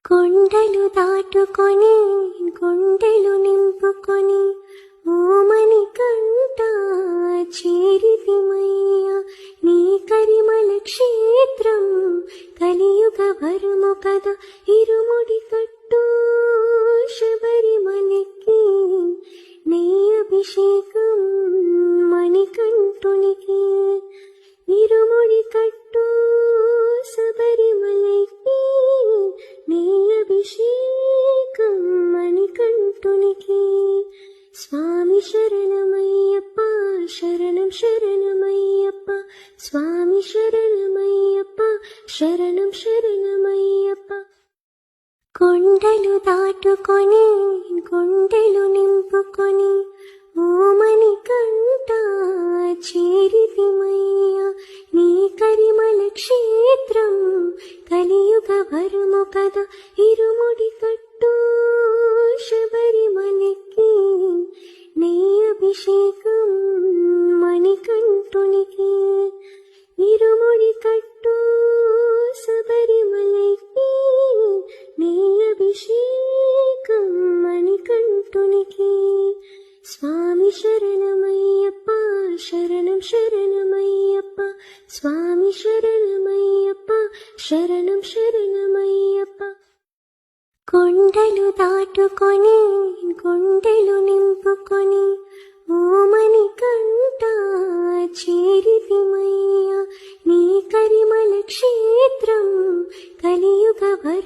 కొండలు దాటుకొని గుండెలు నింపుకొని ఓమని కంట చేరితిమయ్యా నీ కరిమల క్షేత్రం కలియుగ వరము కద ఇరుముడి కట్టు శబరిమలకి నీ అభిషేకం మణికంఠునికి ఇరుముడి కట్టు శబరిమలకి నీ అభిషేకం మణికంఠునికి స్వామి శరణమయ్యప్ప శరణం శరణమయ్యప్ప స్వామి శరణమయ్యప్ప శరణం శరణమయ్యప్ప కొండలు దాటుకొని గుండెలు నింపుకొని ఓమని కంట చేరితిమయ్యా నీ కరిమల క్షేత్రం కలియుగ వరము కద ఇరుముడి కట్టు శబరిమలకి నీ అభిషేకం మణికంఠునికి ఇరుముడి కట్టు శబరిమలకి నీ అభిషేకం మణికంఠునికి స్వామి శరణమయ్యప్ప శరణం శరణమయ్యప్ప స్వామి శరణమయ్యప్ప శరణం శరణమయ్యప్ప కొండలు దాటుకొని గుండెలు నింపుకొని ఓమని కంట చేరితిమయ్యా నీ కరిమల క్షేత్రం కలియుగ వర